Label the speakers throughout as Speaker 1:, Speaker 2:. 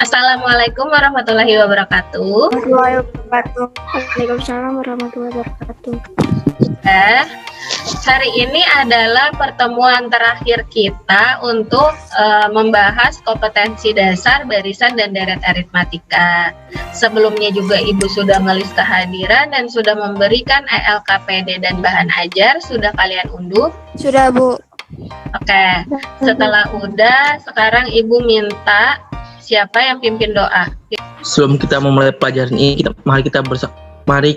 Speaker 1: Assalamualaikum warahmatullahi wabarakatuh.
Speaker 2: Waalaikumsalam warahmatullahi wabarakatuh.
Speaker 1: Hari ini adalah pertemuan terakhir kita untuk membahas kompetensi dasar barisan dan deret aritmatika. Sebelumnya juga Ibu sudah ngelis kehadiran dan sudah memberikan ELKPD dan bahan ajar. Sudah kalian unduh?
Speaker 2: Sudah, Bu.
Speaker 1: Oke, setelah udah, sekarang Ibu minta siapa yang pimpin doa?
Speaker 3: Sebelum kita memulai pelajaran ini, mari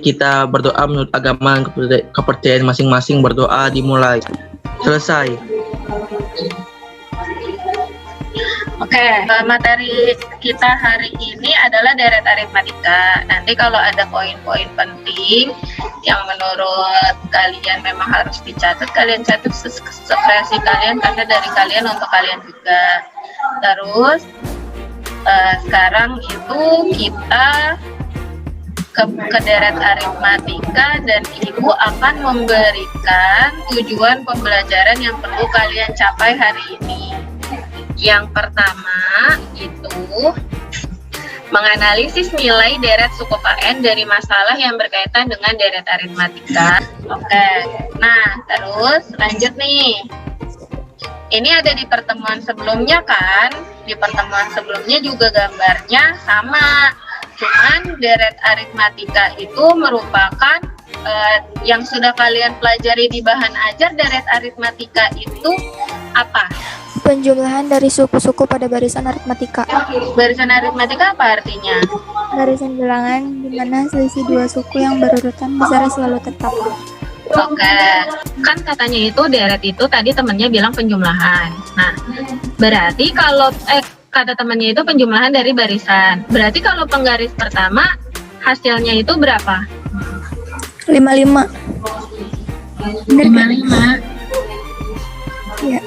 Speaker 3: kita berdoa menurut agama dan kepercayaan masing-masing. Berdoa dimulai. Selesai.
Speaker 1: Oke, materi kita hari ini adalah deret aritmatika. Nanti kalau ada poin-poin penting yang menurut kalian memang harus dicatat, kalian catat sekresi kalian karena dari kalian untuk kalian juga. Terus sekarang itu kita ke deret aritmatika dan Ibu akan memberikan tujuan pembelajaran yang perlu kalian capai hari ini. Yang pertama itu menganalisis nilai deret suku KN dari masalah yang berkaitan dengan deret aritmatika. Oke, nah terus lanjut nih. Ini ada di pertemuan sebelumnya kan? Di pertemuan sebelumnya juga gambarnya sama. Cuman deret aritmatika itu merupakan yang sudah kalian pelajari di bahan ajar. Deret aritmatika itu apa?
Speaker 2: Penjumlahan dari suku-suku pada barisan aritmatika.
Speaker 1: Barisan aritmatika apa artinya?
Speaker 2: Barisan bilangan di mana selisih dua suku yang berurutan besar selalu tetap.
Speaker 1: Oke, kan katanya itu deret itu tadi temennya bilang penjumlahan. Nah, berarti kalau kata temannya itu penjumlahan dari barisan. Berarti kalau penggaris pertama hasilnya itu berapa?
Speaker 2: 55.
Speaker 1: 55.
Speaker 2: Iya.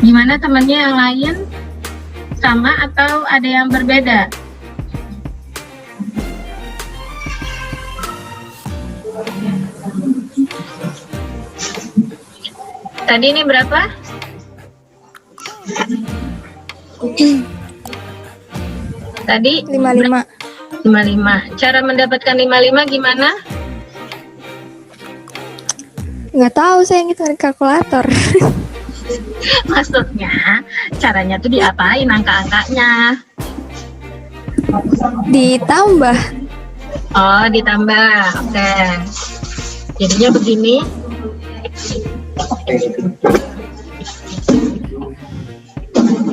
Speaker 1: Gimana temannya yang lain? Sama atau ada yang berbeda? Tadi ini berapa? Tadi
Speaker 2: 55.
Speaker 1: 55. Cara mendapatkan 55 gimana?
Speaker 2: Nggak tahu, saya ngitung di kalkulator.
Speaker 1: Maksudnya caranya tuh diapain angka-angkanya?
Speaker 2: Ditambah.
Speaker 1: Oh, ditambah. Oke. Jadinya begini.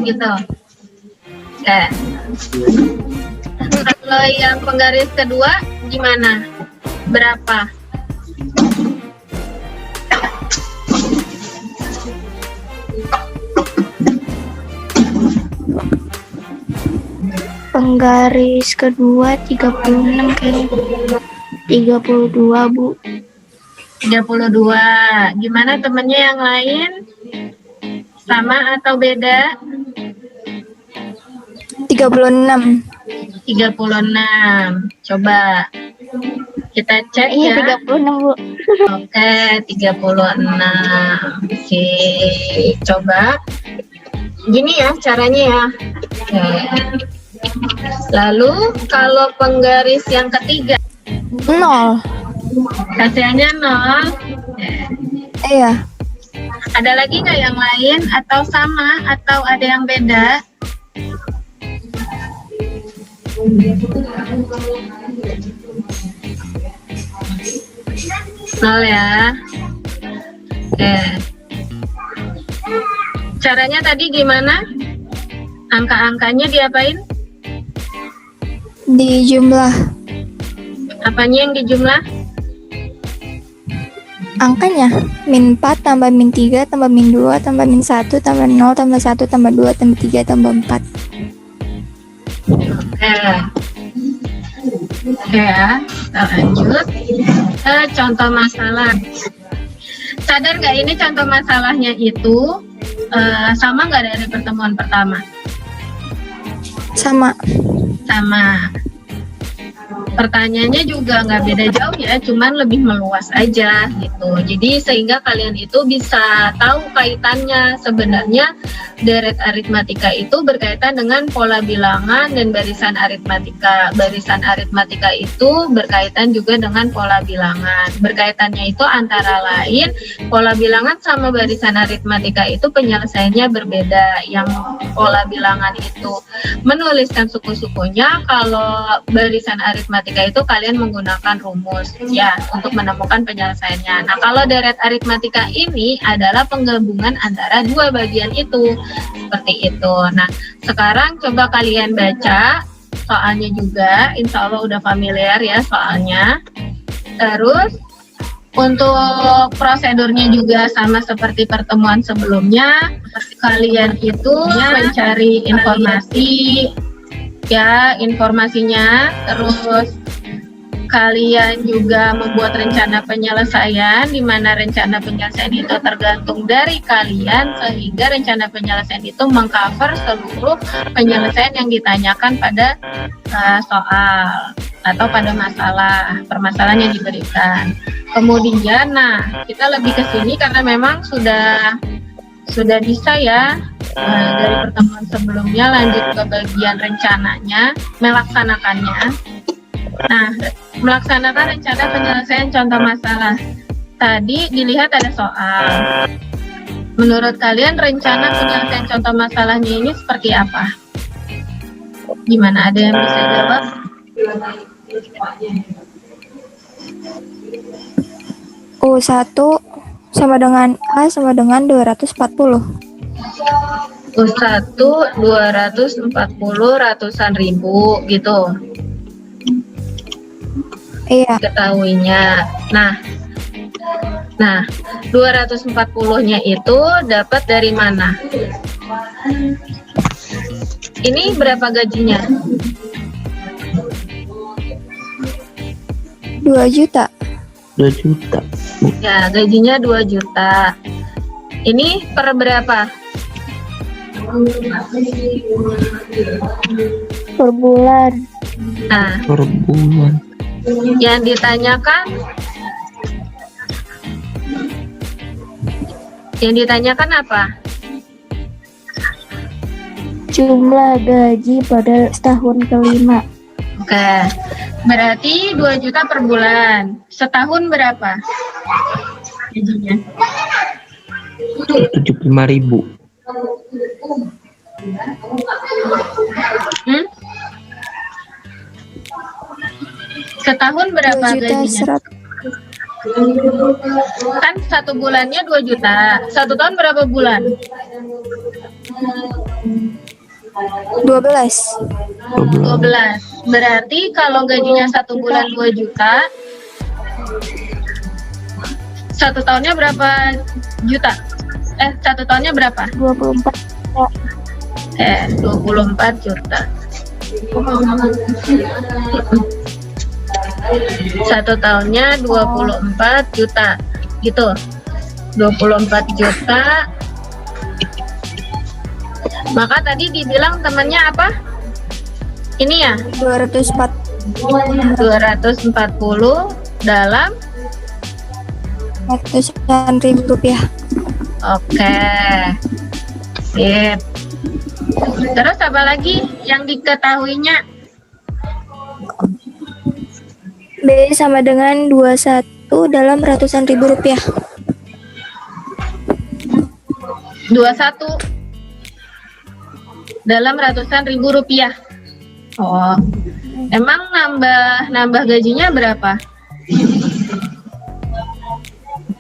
Speaker 1: Gitu. Oke. Kalau yang penggaris kedua gimana? Berapa?
Speaker 2: Penggaris kedua 36 kayaknya. 32, Bu.
Speaker 1: 32. Gimana temennya yang lain? Sama atau beda?
Speaker 2: 36.
Speaker 1: 36. Coba kita cek
Speaker 2: Iya,
Speaker 1: ya.
Speaker 2: 36, Bu.
Speaker 1: Oke, 36. Oke, coba. Gini ya caranya ya. Oke. Lalu kalau penggaris yang ketiga
Speaker 2: 0.
Speaker 1: hasilnya 0.
Speaker 2: Iya.
Speaker 1: Ada lagi nggak yang lain atau sama atau ada yang beda? Nol ya. Oke. Caranya tadi gimana? Angka-angkanya diapain?
Speaker 2: Dijumlah
Speaker 1: Apanya yang dijumlah?
Speaker 2: angkanya. -4 tambah -3 tambah -2 tambah -1 tambah 0 tambah 1 tambah 2 tambah 3 tambah 4.
Speaker 1: Oke ya, kita lanjut ke contoh masalah. Sadar nggak ini contoh masalahnya itu sama nggak dari pertemuan pertama?
Speaker 2: Sama.
Speaker 1: Sama. Pertanyaannya juga nggak beda jauh ya, cuman lebih meluas aja gitu. Jadi sehingga kalian itu bisa tahu kaitannya. Sebenarnya deret aritmatika itu berkaitan dengan pola bilangan dan barisan aritmatika. Barisan aritmatika itu berkaitan juga dengan pola bilangan. Berkaitannya itu antara lain pola bilangan sama barisan aritmatika itu penyelesaiannya berbeda. Yang pola bilangan itu menuliskan suku-sukunya, kalau barisan aritmatika itu kalian menggunakan rumus ya untuk menemukan penyelesaiannya. Nah, kalau deret aritmatika ini adalah penggabungan antara dua bagian itu, seperti itu. Nah, sekarang coba kalian baca soalnya juga, insya Allah udah familiar ya soalnya. Terus untuk prosedurnya juga sama seperti pertemuan sebelumnya, kalian itu mencari informasi ya, informasinya, terus kalian juga membuat rencana penyelesaian, di mana rencana penyelesaian itu tergantung dari kalian, sehingga rencana penyelesaian itu mengcover seluruh penyelesaian yang ditanyakan pada soal atau pada masalah, permasalahan yang diberikan. Kemudian, nah, kita lebih ke sini karena memang sudah bisa ya, dari pertemuan sebelumnya, lanjut ke bagian rencananya, melaksanakannya. Nah, melaksanakan rencana penyelesaian contoh masalah. Tadi dilihat ada soal. Menurut kalian rencana penyelesaian contoh masalahnya ini seperti apa? Gimana, ada yang bisa jawab?
Speaker 2: U1 sama dengan A sama dengan 240.
Speaker 1: U1 240 ratusan ribu gitu
Speaker 2: Iya,
Speaker 1: ketahuinya. Nah 240-nya itu dapat dari mana? Ini berapa gajinya?
Speaker 2: 2 juta.
Speaker 3: 2 juta.
Speaker 1: Ya, gajinya 2 juta. Ini per berapa?
Speaker 2: Per bulan.
Speaker 1: Nah,
Speaker 3: Per bulan.
Speaker 1: yang ditanyakan apa?
Speaker 2: Jumlah gaji pada setahun kelima.
Speaker 1: Oke, berarti 2 juta per bulan. Setahun berapa gajinya?
Speaker 3: 75.000.
Speaker 1: Setahun berapa
Speaker 2: 2 juta
Speaker 1: gajinya?
Speaker 2: 100.
Speaker 1: Kan 1 bulannya 2 juta. 1 tahun berapa bulan?
Speaker 2: 12.
Speaker 1: 12. Berarti kalau gajinya 1 bulan 2 juta, 1 tahunnya berapa juta? 1 tahunnya berapa?
Speaker 2: 24 juta.
Speaker 1: 24 juta. 1 tahunnya 24 juta. Gitu. 24 juta. Maka tadi dibilang temannya apa? Ini ya? 240 dalam
Speaker 2: ratusan ribu rupiah.
Speaker 1: Oke. Sip. Terus apa lagi yang diketahuinya?
Speaker 2: B sama dengan 21 dalam ratusan ribu rupiah.
Speaker 1: 21 dalam ratusan ribu rupiah. Oh. Emang nambah gajinya berapa?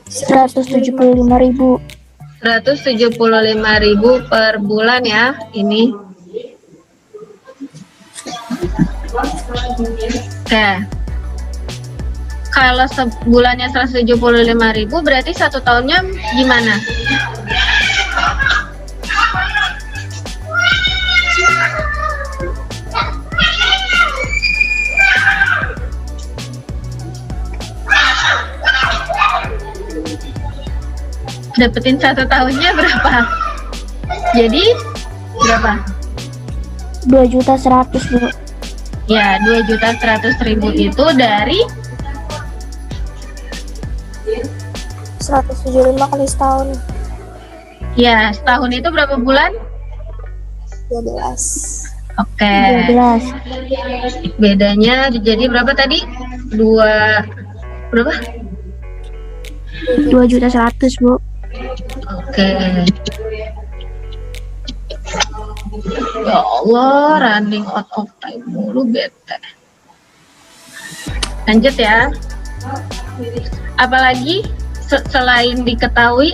Speaker 2: 175.000.
Speaker 1: 175.000 per bulan ya, ini. Oke. Kalau sebulannya 175.000 berarti 1 tahunnya gimana? Dapetin 1 tahunnya berapa? Jadi berapa?
Speaker 2: 2.100.000, Bu.
Speaker 1: Ya, 2.100.000 itu dari
Speaker 2: 175 kali setahun.
Speaker 1: ya setahun itu berapa bulan?
Speaker 2: 12.
Speaker 1: Oke.
Speaker 2: 12.
Speaker 1: Bedanya jadi berapa tadi? Berapa?
Speaker 2: 2.100.000, Bu.
Speaker 1: Oke. Ya Allah, running out of time mulu, bete. Lanjut ya. Apalagi selain diketahui?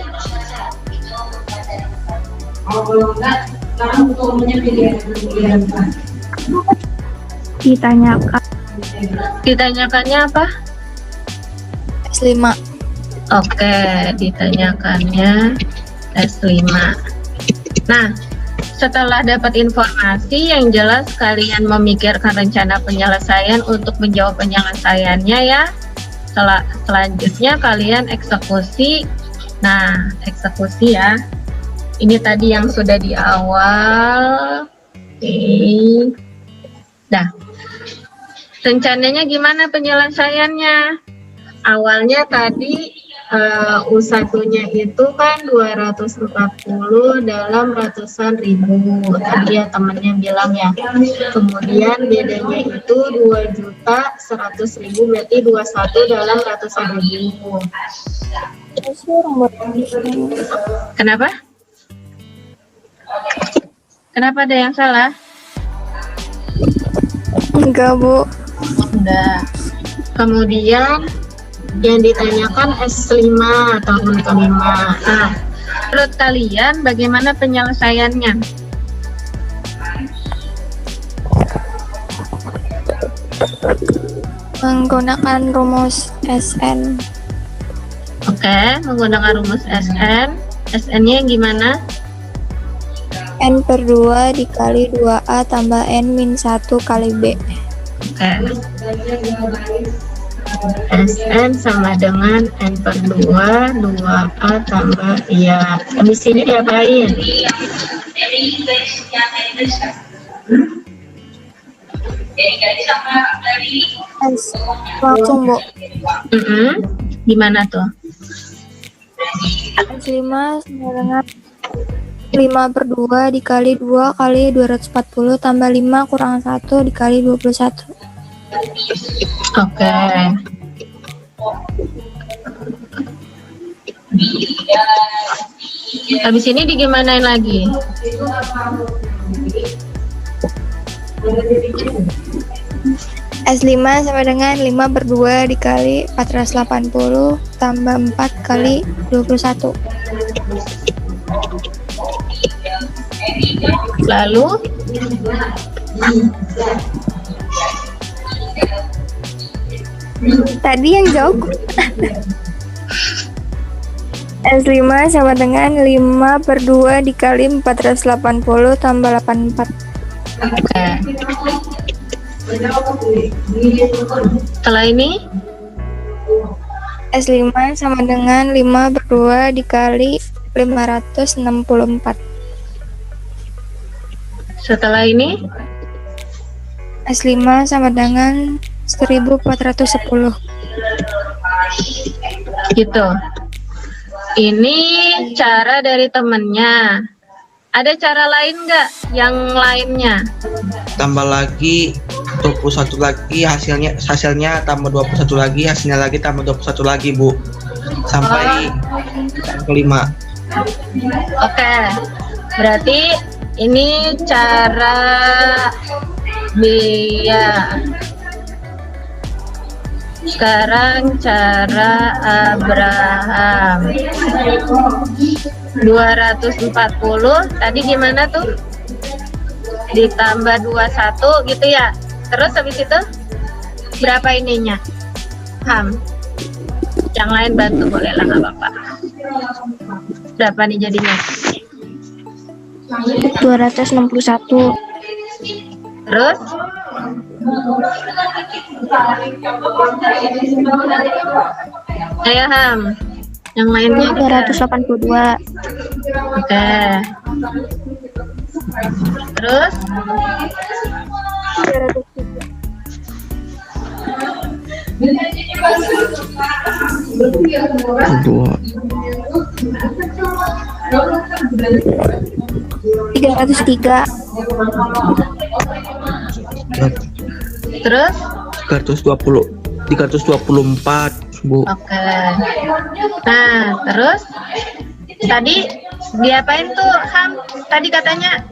Speaker 1: Ditanyakannya apa?
Speaker 2: S5.
Speaker 1: Oke, ditanyakannya S5. Nah, setelah dapat informasi yang jelas, kalian memikirkan rencana penyelesaian untuk menjawab penyelesaiannya ya. Selanjutnya kalian eksekusi. Nah, eksekusi ya. Ini tadi yang sudah di awal. Oke. Nah, rencananya gimana penyelesaiannya? Awalnya tadi U1-nya itu kan 240 dalam ratusan ribu. Tadi ya temannya bilang ya. Kemudian bedanya itu 2.100.000 berarti 21 dalam ratusan ribu. Kenapa? Kenapa ada yang salah?
Speaker 2: Enggak, Bu.
Speaker 1: Udah. Kemudian yang ditanyakan S5 tahun kelima. Nah, menurut kalian bagaimana penyelesaiannya?
Speaker 2: Menggunakan rumus SN.
Speaker 1: Oke, menggunakan rumus SN. SN-nya yang gimana?
Speaker 2: N per 2 dikali 2A tambah N min 1 kali B.
Speaker 1: Oke. SN sama dengan N per 2, 2A tambah, ya, habis ini diapain?
Speaker 2: S. Langsung, Bu.
Speaker 1: Gimana tuh?
Speaker 2: S5 sama dengan 5 per 2 dikali 2 kali 240 tambah 5 kurang 1 dikali 21.
Speaker 1: Oke. Habis ini digimanain lagi?
Speaker 2: S5 sama dengan 5 per 2 dikali 480 tambah 4 kali 21.
Speaker 1: Lalu?
Speaker 2: Tadi yang jawab S5 sama dengan 5 per 2 dikali 480 tambah 84.
Speaker 1: Oke. Setelah ini?
Speaker 2: S5 sama dengan 5 per 2 dikali 564.
Speaker 1: Setelah ini?
Speaker 2: S5 sama dengan 1410.
Speaker 1: Gitu. Ini cara dari temennya. Ada cara lain nggak yang lainnya?
Speaker 3: Tambah lagi 21 lagi hasilnya tambah 21 lagi hasilnya lagi tambah 21 lagi, Bu. Sampai kelima.
Speaker 1: Oke. Berarti ini cara biaya. Sekarang cara Abraham. 240 tadi gimana tuh? Ditambah 21 gitu ya. Terus habis itu berapa ininya? Ham. Yang lain bantu boleh lah, nggak apa-apa. Berapa nih jadinya?
Speaker 2: 261.
Speaker 1: Terus? Ayo Ham. Yang lainnya juga.
Speaker 2: 282.
Speaker 1: Oke. Terus?
Speaker 3: Dua.
Speaker 2: 303.
Speaker 1: Terus?
Speaker 3: 320. 324, Bu.
Speaker 1: Oke. Nah, terus tadi diapain tuh, Ham? Tadi katanya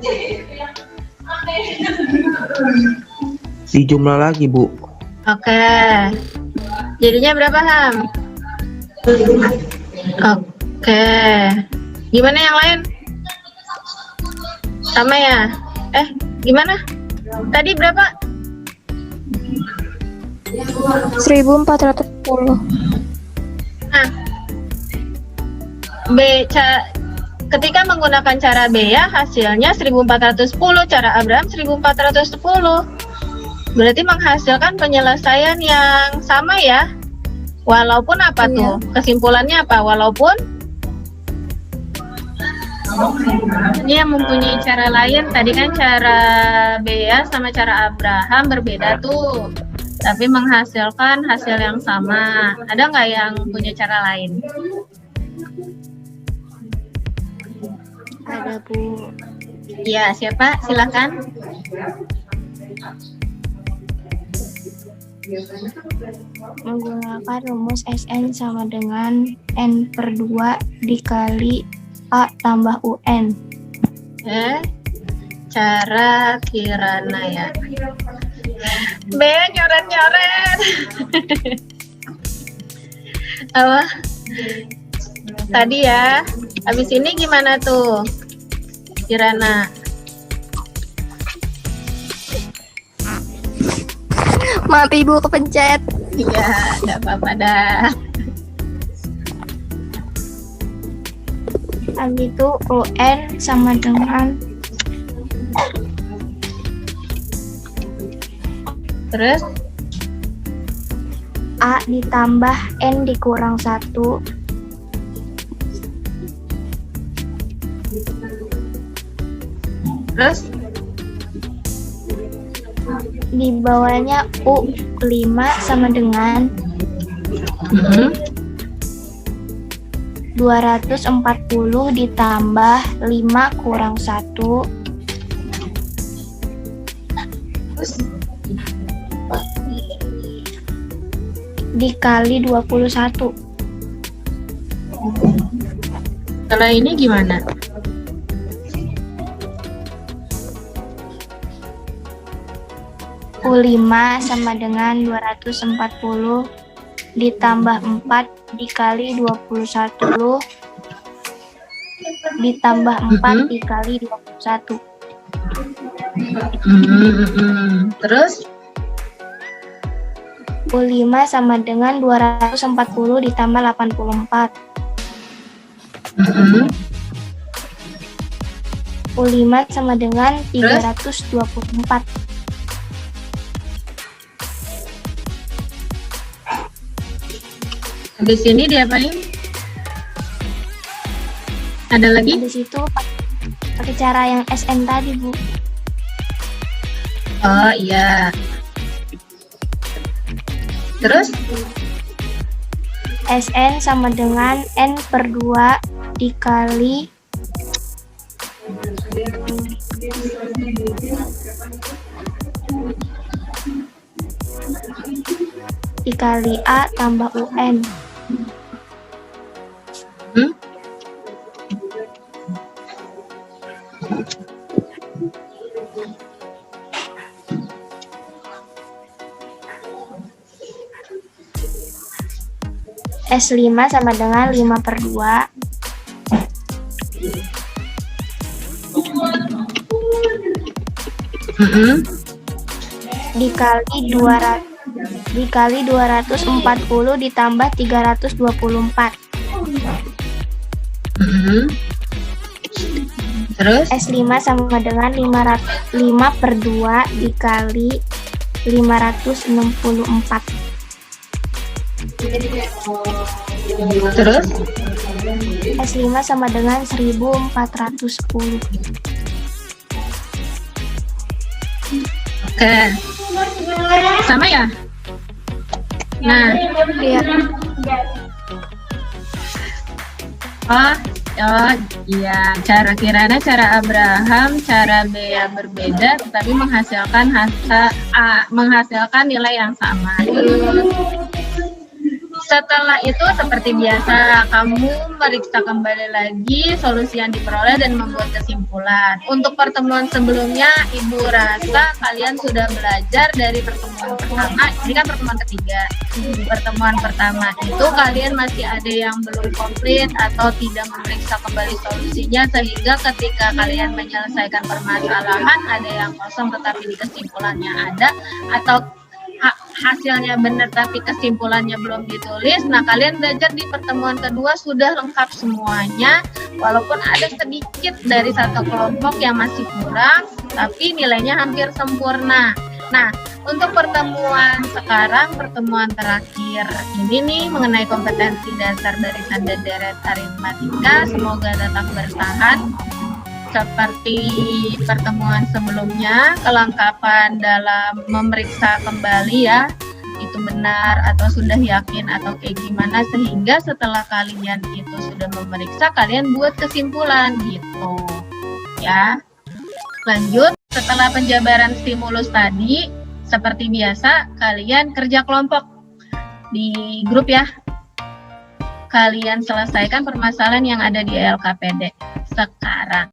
Speaker 3: Dijumlah lagi, Bu.
Speaker 1: oke. Jadinya berapa, Ham? Oke. Gimana yang lain? Sama ya? Gimana? Tadi berapa?
Speaker 2: 1410.
Speaker 1: Nah, ketika menggunakan cara B ya, hasilnya 1410, cara Abraham 1410. Berarti menghasilkan penyelesaian yang sama ya. Walaupun apa tuh? Kesimpulannya apa? Walaupun ini yang mempunyai cara lain. Tadi kan cara Bea sama cara Abraham berbeda tuh, tapi menghasilkan hasil yang sama. Ada nggak yang punya cara lain?
Speaker 2: Ada, Bu.
Speaker 1: Ya, siapa? Silakan.
Speaker 2: Menggunakan rumus Sn sama dengan N per 2 dikali A tambah UN.
Speaker 1: Cara Kirana ya. B nyoret-nyoret. Apa? Tadi ya. Habis ini gimana tuh? Kirana.
Speaker 2: Maaf Ibu, kepencet.
Speaker 1: Iya, nggak apa-apa dah.
Speaker 2: Habis itu UN sama dengan
Speaker 1: Terus?
Speaker 2: A ditambah N dikurang 1
Speaker 1: Terus?
Speaker 2: di bawahnya U5 sama dengan 240 ditambah 5 kurang 1 dikali 21.
Speaker 1: Kalau ini gimana?
Speaker 2: U5 sama dengan 240 ditambah 4 dikali 21 ditambah 4 dikali 21.
Speaker 1: Terus?
Speaker 2: U5 sama dengan 240 ditambah 84. U5 sama dengan 324.
Speaker 1: Habis ini diapain? Ada lagi?
Speaker 2: Di situ pakai cara yang SN tadi, Bu.
Speaker 1: Oh iya. Terus?
Speaker 2: SN sama dengan N per 2 dikali A tambah UN. S5 sama dengan 5 per 2 dikali 240 ditambah 324.
Speaker 1: Terus?
Speaker 2: S5 sama dengan 5 per 2 dikali 564.
Speaker 1: Terus?
Speaker 2: S5 sama dengan 1410.
Speaker 1: Oke. Sama ya? Nah,
Speaker 2: Iya.
Speaker 1: oh, oh, iya, cara Kirana, cara Abraham, cara Bea berbeda, tetapi menghasilkan nilai yang sama. Setelah itu seperti biasa, kamu meriksa kembali lagi solusi yang diperoleh dan membuat kesimpulan. Untuk pertemuan sebelumnya, Ibu rasa kalian sudah belajar dari pertemuan pertama. Ini kan pertemuan ketiga. Di pertemuan pertama itu kalian masih ada yang belum komplit atau tidak memeriksa kembali solusinya, sehingga ketika kalian menyelesaikan permasalahan ada yang kosong tetapi di kesimpulannya ada, atau hasilnya benar tapi kesimpulannya belum ditulis. Nah, kalian belajar di pertemuan kedua sudah lengkap semuanya, walaupun ada sedikit dari satu kelompok yang masih kurang, tapi nilainya hampir sempurna. Nah, untuk pertemuan sekarang, pertemuan terakhir ini nih mengenai kompetensi dasar barisan dan deret aritmatika, semoga tetap bertahan. Seperti pertemuan sebelumnya, kelengkapan dalam memeriksa kembali ya, itu benar atau sudah yakin atau kayak gimana, sehingga setelah kalian itu sudah memeriksa, kalian buat kesimpulan gitu ya. Lanjut, setelah penjabaran stimulus tadi, seperti biasa kalian kerja kelompok di grup ya. Kalian selesaikan permasalahan yang ada di LKPD sekarang.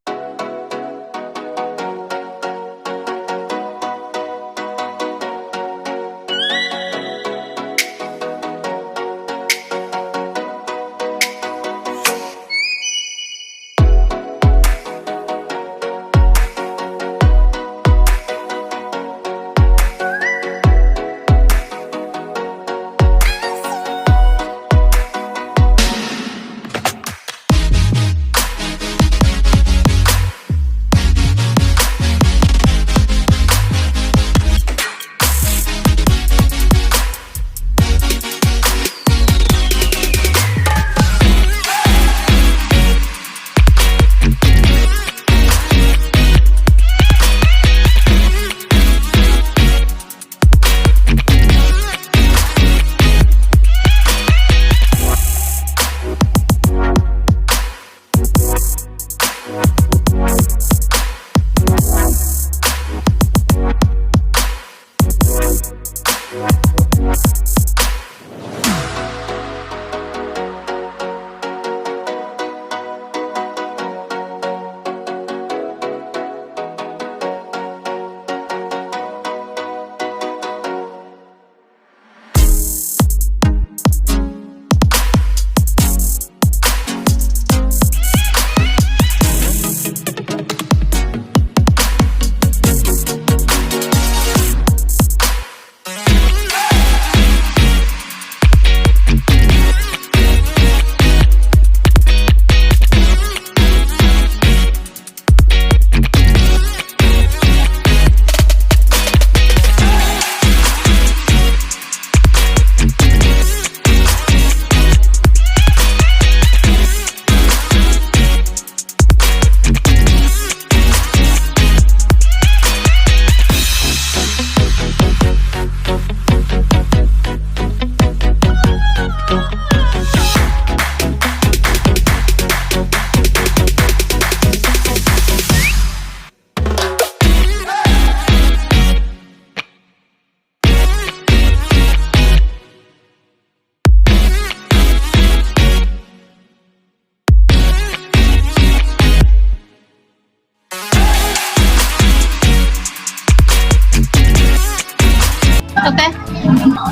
Speaker 1: Oke,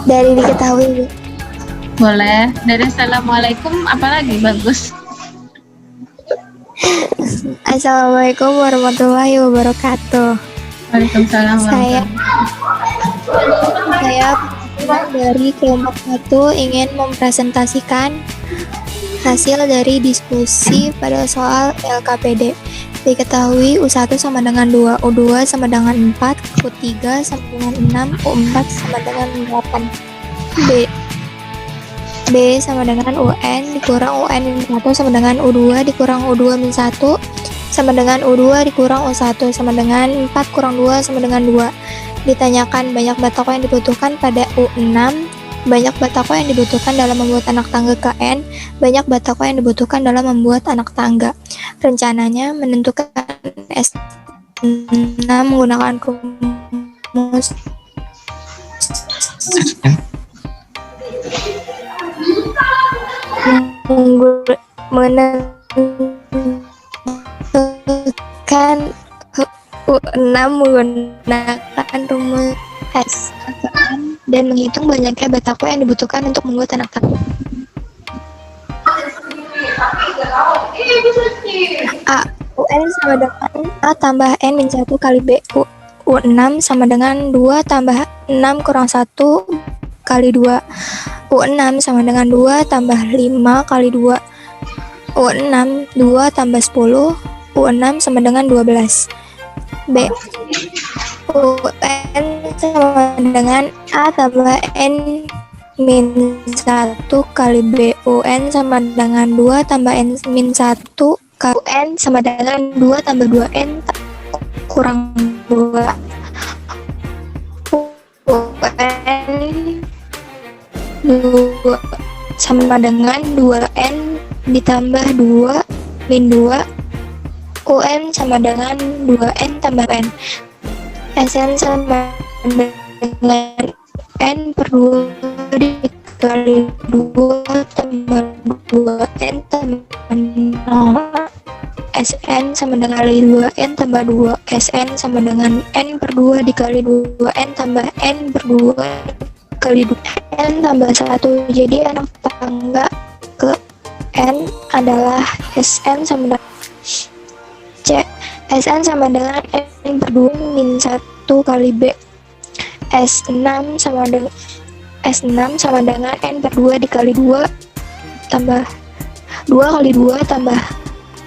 Speaker 2: Dari diketahui, Bu.
Speaker 1: boleh. Dari Assalamualaikum, apalagi bagus.
Speaker 2: Assalamualaikum warahmatullahi wabarakatuh.
Speaker 1: Waalaikumsalam.
Speaker 2: Saya dari kelompok 1 ingin mempresentasikan hasil dari diskusi pada soal LKPD. Diketahui U1 sama dengan 2, U2 sama dengan 4, U3 sama dengan 6, U4 sama dengan 8. B sama dengan UN dikurang UN-1 sama dengan U2 dikurang U2-1 sama dengan U2 dikurang U1 sama dengan 4 kurang 2 sama dengan 2. Ditanyakan banyak batako yang dibutuhkan pada U6 Banyak batako yang dibutuhkan dalam membuat anak tangga KN, banyak batako yang dibutuhkan dalam membuat anak tangga. Rencananya menentukan S6 menggunakan rumus menentukan U6 menggunakan rumus S dan menghitung banyaknya batako yang dibutuhkan untuk membuat anak tangga. A. UN sama dengan A tambah N min 1 kali B. U6 sama dengan 2 tambah 6 kurang 1 kali 2. U6 sama dengan 2 tambah 5 kali 2. U6 2 tambah 10. U6 sama dengan 12. B. UN sama dengan A tambah N min 1 kali B. UN sama dengan 2 tambah N min 1 kali UN sama dengan 2 tambah 2N kurang 2. UN 2 sama dengan 2N ditambah 2 min 2. UN sama dengan 2N tambah N. SN sama dengan N per 2 dikali 2 tambah 2N tambah 0. SN sama dengan 2N tambah 2. SN sama dengan N per 2 dikali 2N tambah N per 2 kali 2. N tambah 1. Jadi anak tangga ke N adalah SN sama dengan C. SN sama dengan N per 2 min 1 kali B. S6 sama dengan N per 2 dikali 2 tambah 2 kali 2 tambah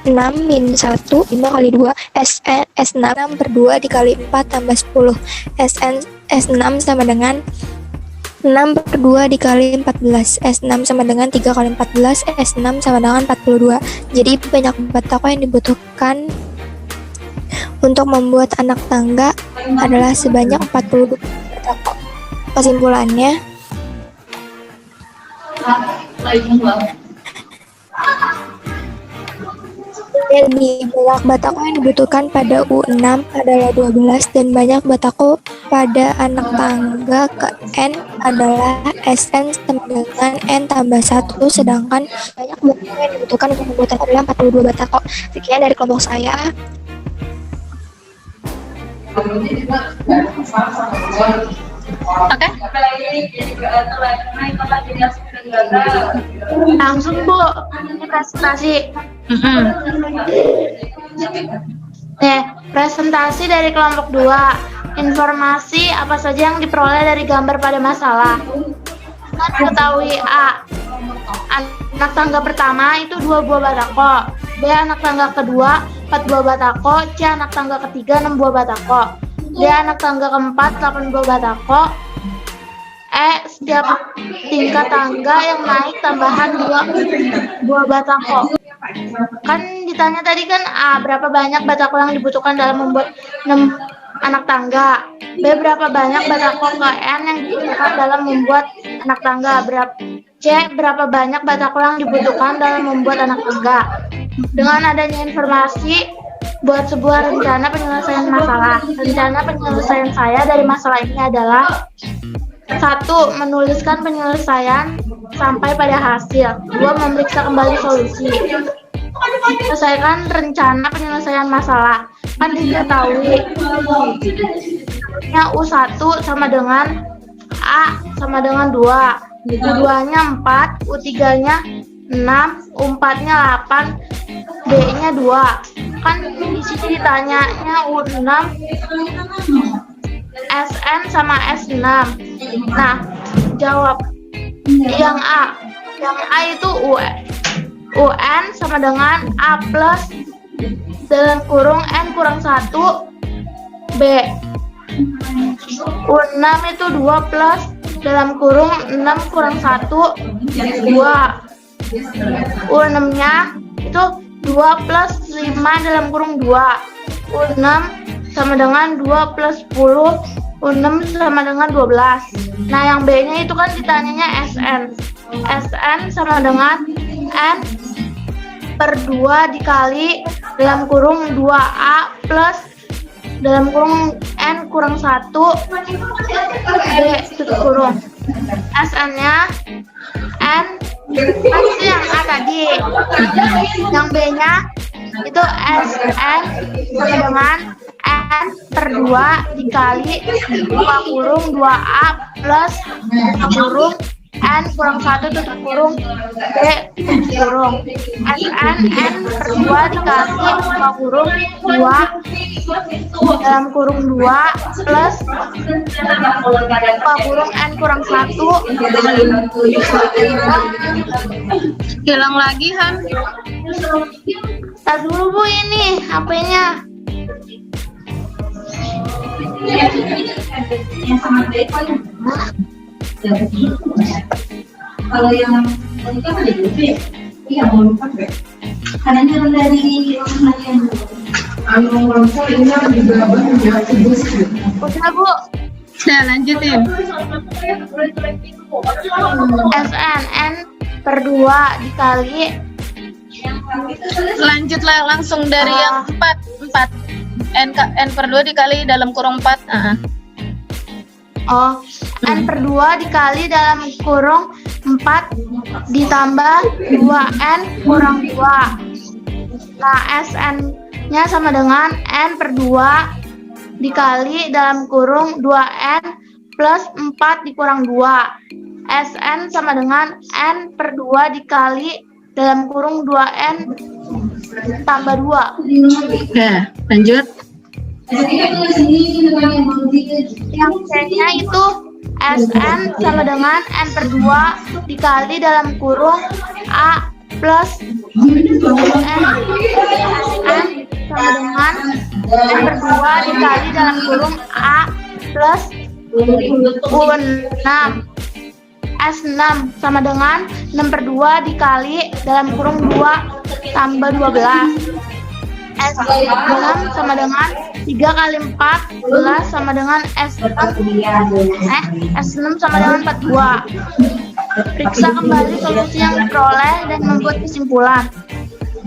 Speaker 2: 6 min 1 5 kali 2. S6 per 2 dikali 4 tambah 10. S6 sama dengan 6 per 2 dikali 14. S6 sama dengan 3 kali 14. S6 sama dengan 42. Jadi banyak batako yang dibutuhkan untuk membuat anak tangga adalah sebanyak 42 batako. Kesimpulannya, lebih banyak batako yang dibutuhkan pada U6 adalah 12 dan banyak batako pada anak tangga ke N adalah SN sama dengan N tambah 1, sedangkan banyak batako yang dibutuhkan untuk membuat adalah 42 batako. Sekian dari kelompok saya.
Speaker 1: Oke.
Speaker 4: Langsung Bu, ini presentasi. Presentasi dari kelompok 2. Informasi apa saja yang diperoleh dari gambar pada masalah. Ketahui A. Anak tangga pertama itu 2 buah batako. B. Anak tangga kedua 4 buah batako. C. Anak tangga ketiga 6 buah batako. D. Anak tangga keempat 8 buah batako. E. Setiap tingkat tangga yang naik tambahan 2 buah batako. Kan ditanya tadi kan A. Berapa banyak batako yang dibutuhkan dalam membuat 6 anak tangga. B. Berapa banyak batako ke N yang dibutuhkan dalam membuat anak tangga. C. Berapa banyak batako yang dibutuhkan dalam membuat anak tangga. Dengan adanya informasi, buat sebuah rencana penyelesaian masalah. Rencana penyelesaian saya dari masalah ini adalah 1. Menuliskan penyelesaian sampai pada hasil. 2. Memeriksa kembali solusi. Selesaikan rencana penyelesaian masalah. Kan diketahui U1 sama dengan A sama dengan 2. U2-nya 4, U3-nya 6, U4-nya 8, B-nya 2. Kan di sini ditanyanya U6, SN sama S6. Nah, jawab yang A. Yang A itu UN sama dengan A plus dalam kurung N kurang 1 B. U6 itu 2 plus dalam kurung 6 kurang 1 2. U6 nya itu 2 plus 5 dalam kurung 2. U6 sama dengan 2 plus 10 U6 sama dengan 12. Nah, yang B-nya itu kan ditanyanya SN. SN sama dengan N per 2 dikali dalam kurung 2A plus dalam kurung N kurang 1 B tutup kurung. SN-nya N kan itu yang A tadi. Yang B-nya itu SN sama dengan N per 2 dikali 2 kurung 2A plus kurung N kurang 1 tutup kurung B tutup kurung. SN N per 2 dikali 2 kurung 2 dalam kurung 2 plus 2 kurung N kurang 1.
Speaker 1: Hilang lagi, Han.
Speaker 4: Tar dulu Bu, ini HP-nya.
Speaker 5: Kalau yang menikah ada juga ya? Iya, mau lupa deh. Karena ini dari yang orang tua ini juga
Speaker 4: Udah Bu.
Speaker 1: Nah, lanjutin.
Speaker 4: SN N per 2 dikali
Speaker 1: Lanjutlah langsung dari yang 4. N per 2 dikali dalam kurung 4.
Speaker 4: N per 2 dikali dalam kurung 4 ditambah 2N kurang 2. Nah, SN-nya sama dengan N per 2 dikali dalam kurung 2N plus 4 dikurang 2. SN sama dengan N per 2 dikali dalam kurung 2N tambah 2.
Speaker 1: Ya, lanjut.
Speaker 4: Yang C-nya itu SN sama dengan N per 2 dikali dalam kurung A plus N. SN sama dengan N per 2 dikali dalam kurung A plus U6. S6 sama dengan 6 per 2 dikali dalam kurung 2 tambah 12. S6 sama dengan 3 kali 14 sama dengan S6 sama dengan 42. Periksa kembali solusi yang diperoleh dan membuat kesimpulan.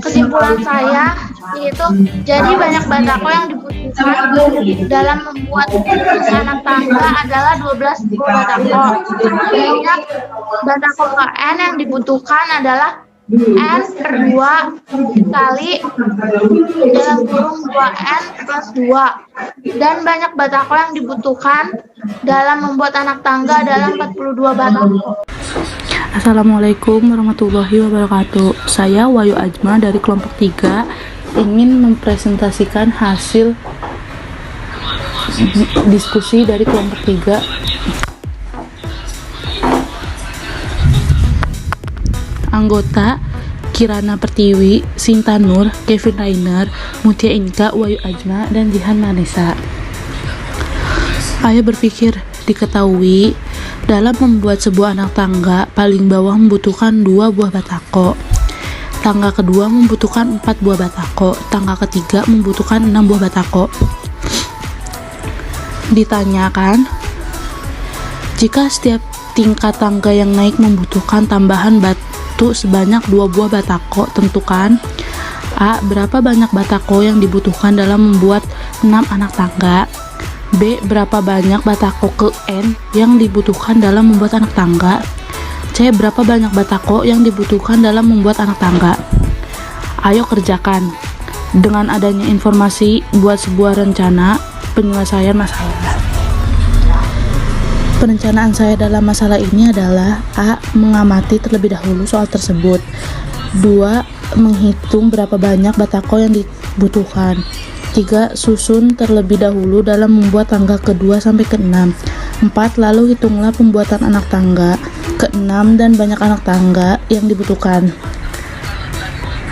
Speaker 4: Kesimpulan saya yaitu jadi banyak batako yang dibutuhkan dalam membuat anak tangga adalah 12 buah batako. Banyak batako KN yang dibutuhkan adalah N per 2 kali dalam kurung 2N plus 2. Dan banyak batako yang dibutuhkan dalam membuat anak tangga adalah 42 batako.
Speaker 6: Assalamualaikum warahmatullahi wabarakatuh. Saya Wayu Ajma dari kelompok 3 ingin mempresentasikan hasil diskusi dari kelompok 3. Anggota Kirana Pertiwi, Sinta Nur, Kevin Rainer, Mutia Inka, Wayu Ajma, dan Jihan Manesa. Ayo berpikir, diketahui dalam membuat sebuah anak tangga paling bawah membutuhkan 2 buah batako. Tangga kedua membutuhkan 4 buah batako. Tangga ketiga membutuhkan 6 buah batako. Ditanyakan, jika setiap tingkat tangga yang naik membutuhkan tambahan batu sebanyak 2 buah batako, tentukan A. Berapa banyak batako yang dibutuhkan dalam membuat 6 anak tangga. B. Berapa banyak batako ke N yang dibutuhkan dalam membuat anak tangga. C. Berapa banyak batako yang dibutuhkan dalam membuat anak tangga. Ayo kerjakan. Dengan adanya informasi, buat sebuah rencana penyelesaian masalah. Perencanaan saya dalam masalah ini adalah A. Mengamati terlebih dahulu soal tersebut. 2. Menghitung berapa banyak batako yang dibutuhkan. 3. Susun terlebih dahulu dalam membuat tangga ke-2 sampai ke-6. 4. Lalu hitunglah pembuatan anak tangga ke-6 dan banyak anak tangga yang dibutuhkan.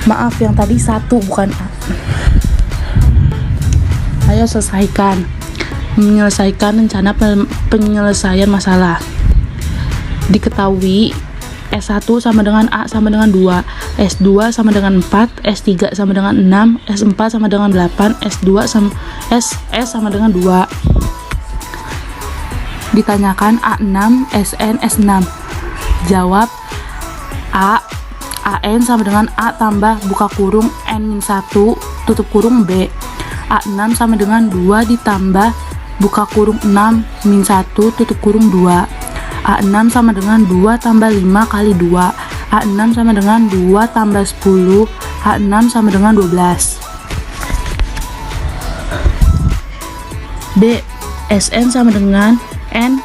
Speaker 6: Maaf, yang tadi 1 bukan A. Ayo selesaikan. Menyelesaikan rencana penyelesaian masalah. Diketahui S1 sama dengan A sama dengan 2, S2 sama dengan 4, S3 sama dengan 6, S4 sama dengan 8, S2 sama S sama dengan 2. Ditanyakan A6, SN, S6. Jawab A. AN sama dengan A tambah buka kurung N-1 tutup kurung B. A6 sama dengan 2 ditambah buka kurung 6 min 1 tutup kurung 2. A6 sama dengan 2 tambah 5 kali 2. A6 sama dengan 2 tambah 10. A6 sama dengan 12. B. SN sama dengan N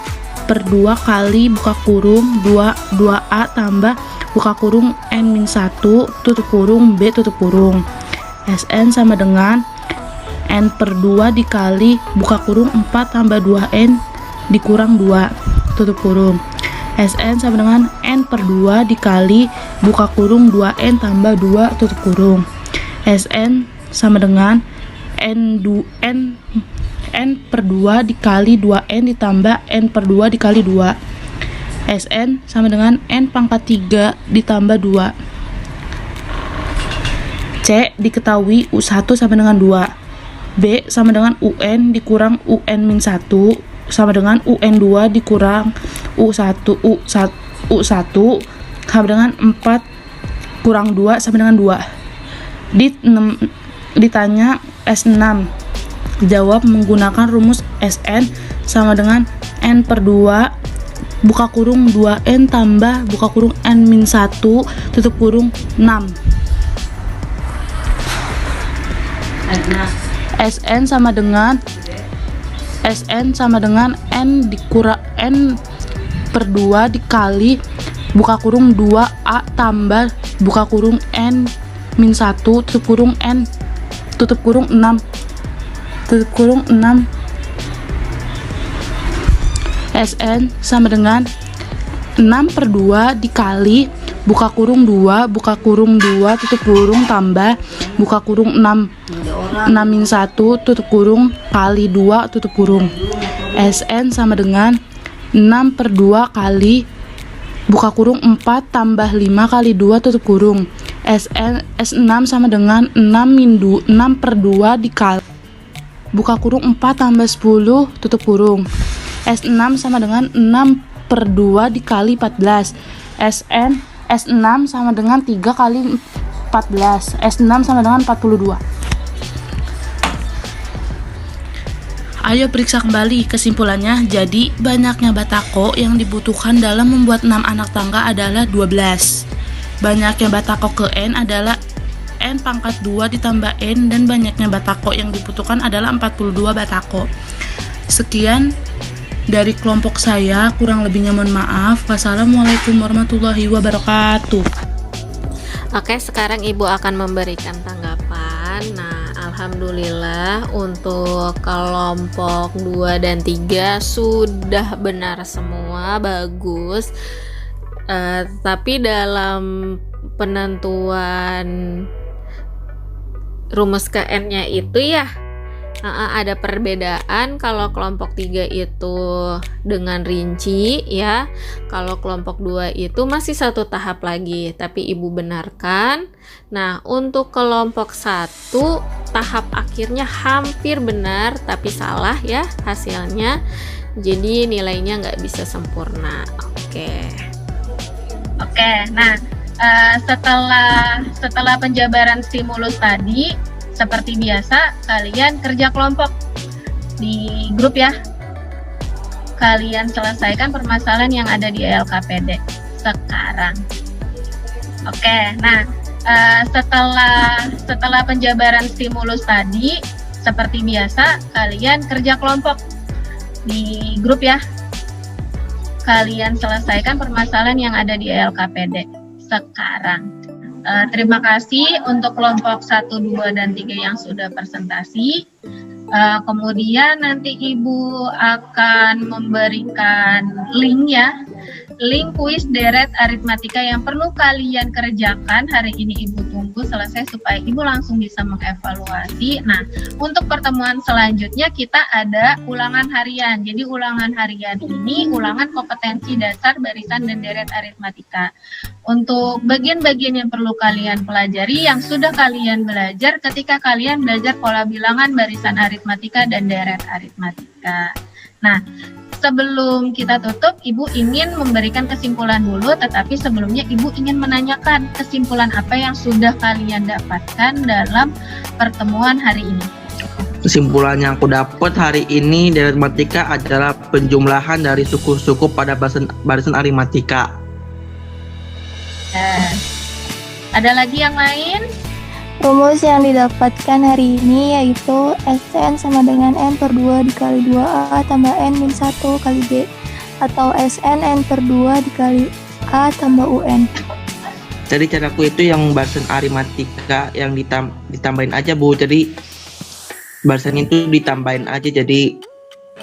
Speaker 6: per 2 kali buka kurung 2A tambah buka kurung N-1 tutup kurung B tutup kurung. SN sama dengan N per 2 dikali buka kurung 4 tambah 2N dikurang 2 tutup kurung. SN sama dengan N per 2 dikali buka kurung 2N tambah 2 tutup kurung. SN sama dengan N per 2 dikali 2N ditambah N per 2 dikali 2. SN sama dengan N pangkat 3 ditambah 2. C. Diketahui U1 sama dengan 2. B. Sama dengan UN dikurang UN-1 sama dengan UN2 dikurang U1 sama dengan 4 kurang 2 sama dengan 2. Ditanya S6. Jawab menggunakan rumus SN sama dengan N per 2 buka kurung 2N tambah buka kurung N-1 tutup kurung 6. SN sama dengan N dikurang N per 2 dikali buka kurung 2A tambah buka kurung N-1 tutup kurung N tutup kurung 6 tutup kurung 6. SN sama dengan 6 per 2 dikali buka kurung 2 buka kurung 2 tutup kurung tambah buka kurung 6 min 1 tutup kurung kali 2 tutup kurung. SN sama dengan 6 per 2 kali buka kurung 4 tambah 5 kali 2 tutup kurung. S6 sama dengan 6 per 2 dikali buka kurung 4 tambah 10 tutup kurung. S6 sama dengan 6 per 2 dikali 14. S6 sama dengan 3 kali 14. S6 sama dengan 42. Ayo periksa kembali kesimpulannya. Jadi banyaknya batako yang dibutuhkan dalam membuat 6 anak tangga adalah 12. Banyaknya batako ke N adalah N pangkat 2 ditambah N, dan banyaknya batako yang dibutuhkan adalah 42 batako. Sekian dari kelompok saya, kurang lebihnya mohon maaf. Wassalamualaikum warahmatullahi wabarakatuh.
Speaker 7: Oke, sekarang Ibu akan memberikan tanggapan. Nah, alhamdulillah untuk kelompok 2 dan 3 sudah benar semua, bagus. Tapi dalam penentuan rumus KN-nya itu ya ada perbedaan. Kalau kelompok 3 itu dengan rinci ya, kalau kelompok 2 itu masih satu tahap lagi, tapi Ibu benarkan. Nah, untuk kelompok 1 tahap akhirnya hampir benar tapi salah ya hasilnya, jadi nilainya nggak bisa sempurna.
Speaker 1: Oke, nah setelah penjabaran stimulus tadi, seperti biasa, kalian kerja kelompok di grup ya. Kalian selesaikan permasalahan yang ada di LKPD sekarang. Oke, nah setelah penjabaran stimulus tadi, seperti biasa, kalian kerja kelompok di grup ya. Kalian selesaikan permasalahan yang ada di LKPD sekarang. Terima kasih untuk kelompok 1, 2, dan 3 yang sudah presentasi. Kemudian nanti Ibu akan memberikan link ya, link kuis deret aritmatika yang perlu kalian kerjakan hari ini. Ibu tunggu selesai supaya Ibu langsung bisa mengevaluasi. Nah, untuk pertemuan selanjutnya kita ada ulangan harian. Jadi ulangan harian ini ulangan kompetensi dasar barisan dan deret aritmatika. Untuk bagian-bagian yang perlu kalian pelajari yang sudah kalian belajar ketika kalian belajar pola bilangan, barisan aritmatika, dan deret aritmatika. Nah, sebelum kita tutup, Ibu ingin memberikan kesimpulan dulu, tetapi sebelumnya Ibu ingin menanyakan kesimpulan apa yang sudah kalian dapatkan dalam pertemuan hari ini.
Speaker 3: Kesimpulan yang aku dapat hari ini dari aritmatika adalah penjumlahan dari suku-suku pada barisan aritmatika.
Speaker 1: Nah, ada lagi yang lain?
Speaker 2: Rumus yang didapatkan hari ini yaitu Sn sama dengan N per 2 dikali 2A tambah N min 1 kali B, atau Sn N per 2 dikali A tambah UN.
Speaker 3: Jadi caraku itu yang barisan aritmatika yang ditambahin aja Bu, jadi barisan itu ditambahin aja, jadi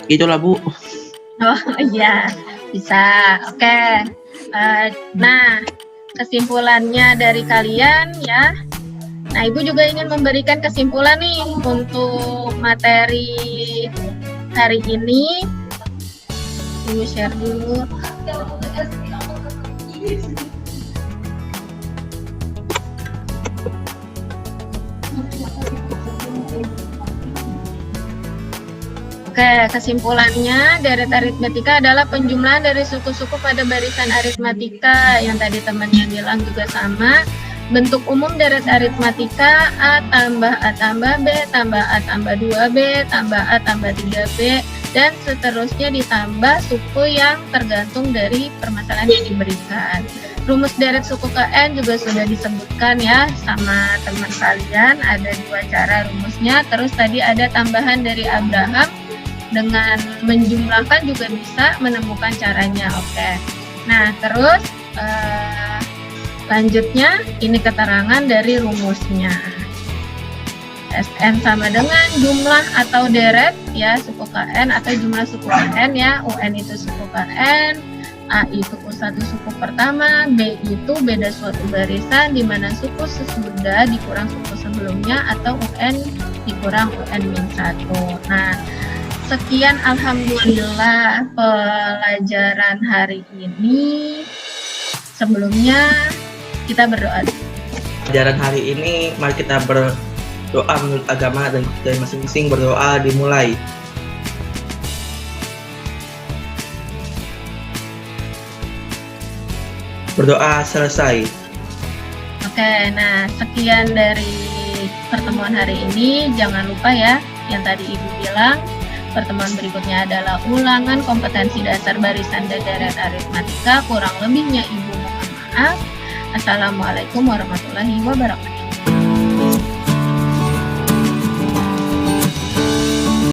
Speaker 3: itulah Bu.
Speaker 1: Oh iya, bisa. Oke. Nah, kesimpulannya dari kalian ya. Nah, Ibu juga ingin memberikan kesimpulan nih untuk materi hari ini. Ibu share dulu. Oke, kesimpulannya deret aritmatika adalah penjumlahan dari suku-suku pada barisan aritmatika. Yang tadi temannya bilang juga sama. Bentuk umum deret aritmatika A tambah A tambah B tambah A tambah 2B tambah A tambah 3B dan seterusnya ditambah suku yang tergantung dari permasalahan yang diberikan. Rumus deret suku ke N juga sudah disebutkan ya sama teman kalian, ada 2 cara rumusnya. Terus tadi ada tambahan dari Abraham, dengan menjumlahkan juga bisa menemukan caranya. Oke. Nah, terus selanjutnya ini keterangan dari rumusnya. Sn sama dengan jumlah atau deret ya suku Kn atau jumlah suku Kn ya. UN itu suku Kn, A itu U1 suku pertama, B itu beda suatu barisan di mana suku sesudah dikurang suku sebelumnya atau UN dikurang UN-1. Nah, sekian alhamdulillah pelajaran hari ini. Sebelumnya kita berdoa.
Speaker 3: Pelajaran hari ini mari kita berdoa menurut agama dan dari masing-masing berdoa dimulai. Berdoa selesai.
Speaker 1: Oke, nah sekian dari pertemuan hari ini. Jangan lupa ya yang tadi Ibu bilang. Pertemuan berikutnya adalah ulangan kompetensi dasar barisan dan deret aritmatika. Kurang lebihnya Ibu mohon maaf. Assalamualaikum warahmatullahi wabarakatuh.